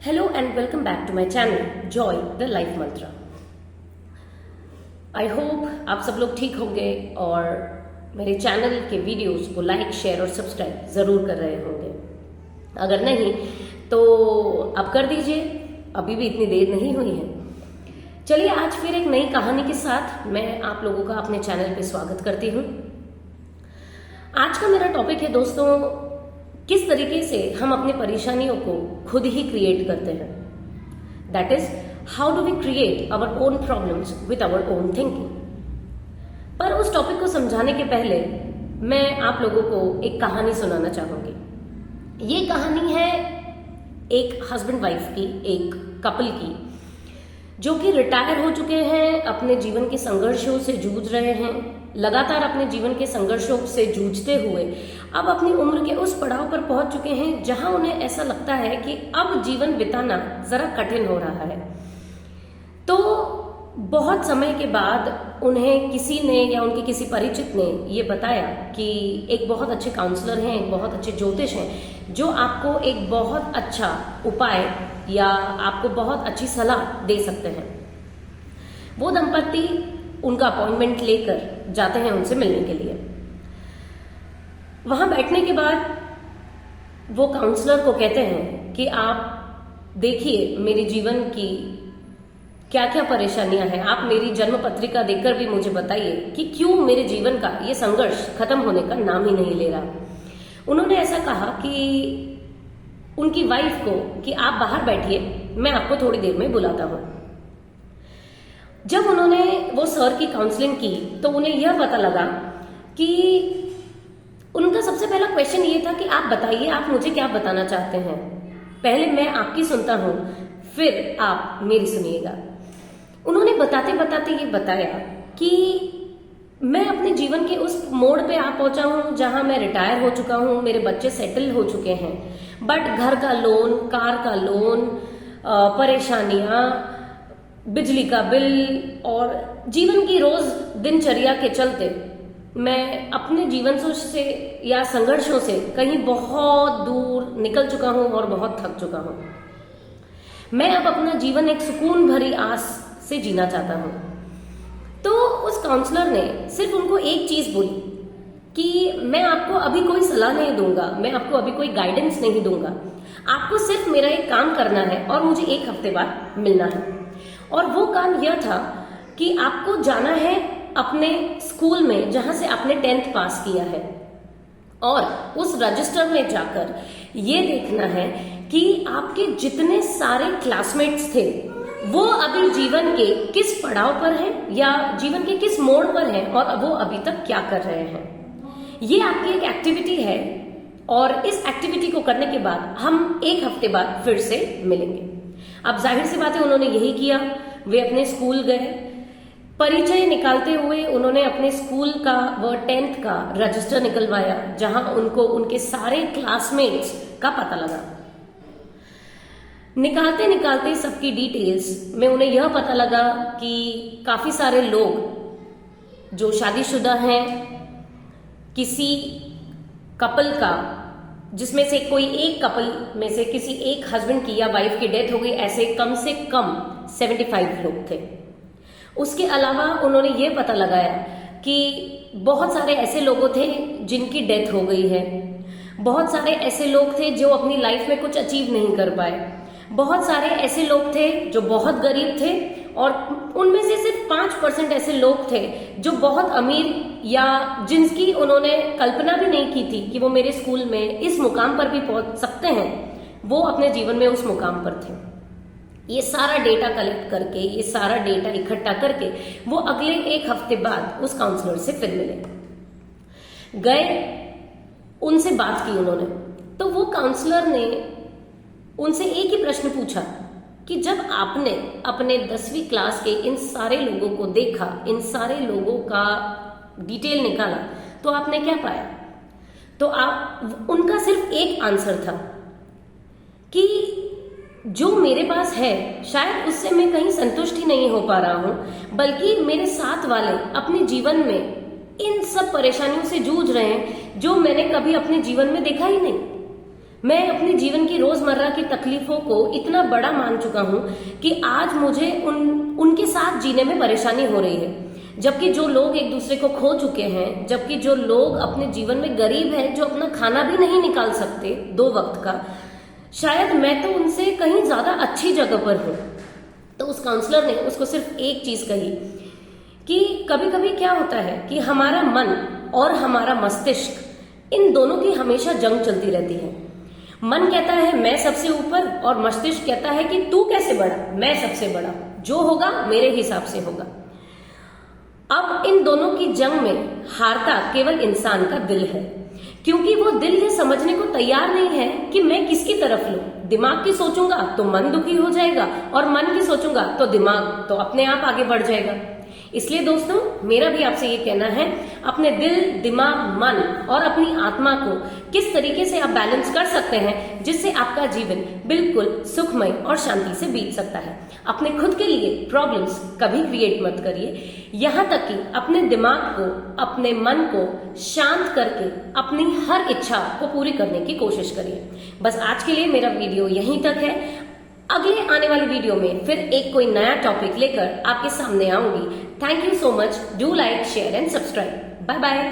Hello and welcome back to my channel Joy the Life Mantra. I hope आप सब लोग ठीक होंगे और मेरे चैनल के वीडियोस को लाइक शेयर और सब्सक्राइब ज़रूर कर रहे होंगे। अगर नहीं तो अब कर दीजिए, अभी भी इतनी देर नहीं हुई है। चलिए आज फिर एक नई कहानी के साथ मैं आप लोगों का अपने चैनल पे स्वागत करती हूँ। आज का मेरा टॉपिक है दोस्तों, किस तरीके से हम अपनी परेशानियों को खुद ही क्रिएट करते हैं। That is how do we create our own problems with our own thinking. पर उस टॉपिक को समझाने के पहले मैं आप लोगों को एक कहानी सुनाना चाहूंगी। ये कहानी है एक हस्बैंड वाइफ की, एक कपल की, जो कि रिटायर हो चुके हैं, अपने जीवन के संघर्षों से जूझ रहे हैं, लगातार अपने जीवन के संघर्षों से जूझते हुए अब अपनी उम्र के उस पड़ाव पर पहुंच चुके हैं जहां उन्हें ऐसा लगता है कि अब जीवन बिताना जरा कठिन हो रहा है। तो बहुत समय के बाद उन्हें किसी ने या उनके किसी परिचित ने ये बताया कि एक बहुत अच्छे काउंसलर हैं, एक बहुत अच्छे ज्योतिष हैं, जो आपको एक बहुत अच्छा उपाय या आपको बहुत अच्छी सलाह दे सकते हैं। वो दंपत्ति उनका अपॉइंटमेंट लेकर जाते हैं उनसे मिलने के लिए। वहां बैठने के बाद वो काउंसलर को कहते हैं कि आप देखिए मेरे जीवन की क्या क्या परेशानियां हैं, आप मेरी जन्म पत्रिका देखकर भी मुझे बताइए कि क्यों मेरे जीवन का ये संघर्ष खत्म होने का नाम ही नहीं ले रहा। उन्होंने ऐसा कहा कि उनकी वाइफ को कि आप बाहर बैठिए, मैं आपको थोड़ी देर में बुलाता हूं। जब उन्होंने वो सर की काउंसलिंग की तो उन्हें यह पता लगा कि उनका सबसे पहला क्वेश्चन ये था कि आप बताइए, आप मुझे क्या बताना चाहते हैं। पहले मैं आपकी सुनता हूं, फिर आप मेरी सुनिएगा। उन्होंने बताते बताते ये बताया कि मैं अपने जीवन के उस मोड़ पे आ पहुंचा हूं जहां मैं रिटायर हो चुका हूं, मेरे बच्चे सेटल हो चुके हैं, बट घर का लोन, कार का लोन, परेशानियां, बिजली का बिल और जीवन की रोज दिनचर्या के चलते मैं अपने जीवन से या संघर्षों से कहीं बहुत दूर निकल चुका हूं और बहुत थक चुका हूं। मैं अब अपना जीवन एक सुकून भरी आस से जीना चाहता हूं। तो उस काउंसलर ने सिर्फ उनको एक चीज बोली कि मैं आपको अभी कोई सलाह नहीं दूंगा, मैं आपको अभी कोई गाइडेंस नहीं दूंगा, आपको सिर्फ मेरा एक काम करना है और मुझे एक हफ्ते बाद मिलना है। और वो काम यह था कि आपको जाना है अपने स्कूल में जहां से आपने 10th पास किया है और उस रजिस्टर में जाकर ये देखना है कि आपके जितने सारे क्लासमेट्स थे वो अभी जीवन के किस पड़ाव पर हैं या जीवन के किस मोड़ पर हैं और वो अभी तक क्या कर रहे हैं। ये आपकी एक एक्टिविटी है और इस एक्टिविटी को करने के बाद हम एक हफ्ते बाद फिर से मिलेंगे। अब जाहिर सी बात है उन्होंने यही किया। वे अपने स्कूल गए, परिचय निकालते हुए उन्होंने अपने स्कूल का वो 10th का रजिस्टर निकलवाया जहां उनको उनके सारे क्लासमेट्स का पता लगा। निकालते निकालते सबकी डिटेल्स में उन्हें यह पता लगा कि काफी सारे लोग जो शादीशुदा हैं, किसी कपल का जिसमें से कोई एक कपल में से किसी एक हस्बैंड की या वाइफ की डेथ हो गई, ऐसे कम से कम 75 लोग थे। उसके अलावा उन्होंने ये पता लगाया कि बहुत सारे ऐसे लोगों थे जिनकी डेथ हो गई है, बहुत सारे ऐसे लोग थे जो अपनी लाइफ में कुछ अचीव नहीं कर पाए, बहुत सारे ऐसे लोग थे जो बहुत गरीब थे और उनमें से सिर्फ 5% ऐसे लोग थे जो बहुत अमीर या जिनकी उन्होंने कल्पना भी नहीं की थी कि वो मेरे स्कूल में इस मुकाम पर भी पहुंच सकते हैं, वो अपने जीवन में उस मुकाम पर थे। ये सारा डेटा कलेक्ट करके, ये सारा डेटा इकट्ठा करके वो अगले एक हफ्ते बाद उस काउंसलर से फिर मिले, गए, उनसे बात की उन्होंने। तो वो काउंसलर ने उनसे एक ही प्रश्न पूछा कि जब आपने अपने 10वीं क्लास के इन सारे लोगों को देखा, इन सारे लोगों का डिटेल निकाला, तो आपने क्या पाया। तो उनका सिर्फ एक आंसर था कि जो मेरे पास है शायद उससे मैं कहीं संतुष्ट ही नहीं हो पा रहा हूं, बल्कि मेरे साथ वाले अपने जीवन में इन सब परेशानियों से जूझ रहे हैं जो मैंने कभी अपने जीवन में देखा ही नहीं। मैं अपने जीवन की रोजमर्रा की तकलीफों को इतना बड़ा मान चुका हूं कि आज मुझे उनके साथ जीने में परेशानी हो रही है। जबकि जो लोग एक दूसरे को खो चुके हैं, जबकि जो लोग अपने जीवन में गरीब हैं, जो अपना खाना भी नहीं निकाल सकते 2 वक्त का, शायद मैं तो उनसे कहीं ज्यादा अच्छी जगह पर हूं। तो उस काउंसलर ने उसको सिर्फ एक चीज कही कि कभी कभी क्या होता है कि हमारा मन और हमारा मस्तिष्क, इन दोनों की हमेशा जंग चलती रहती है। मन कहता है मैं सबसे ऊपर, और मस्तिष्क कहता है कि तू कैसे बड़ा, मैं सबसे बड़ा, जो होगा मेरे हिसाब से होगा। अब इन दोनों की जंग में हारता केवल इंसान का दिल है, क्योंकि वो दिल ये समझने को तैयार नहीं है कि मैं किसकी तरफ लूं। दिमाग की सोचूंगा तो मन दुखी हो जाएगा, और मन की सोचूंगा तो दिमाग तो अपने आप आगे बढ़ जाएगा। इसलिए दोस्तों, मेरा भी आपसे ये कहना है, अपने दिल, दिमाग, मन और अपनी आत्मा को किस तरीके से आप बैलेंस कर सकते हैं जिससे आपका जीवन बिल्कुल सुखमय और शांति से बीत सकता है। अपने खुद के लिए प्रॉब्लम्स कभी क्रिएट मत करिए, यहाँ तक कि अपने दिमाग को, अपने मन को शांत करके अपनी हर इच्छा को पूरी करने की कोशिश करिए। बस आज के लिए मेरा वीडियो यहीं तक है। अगले आने वाली वीडियो में फिर एक कोई नया टॉपिक लेकर आपके सामने आऊंगी। Thank you so much. Do like, share and subscribe. Bye bye.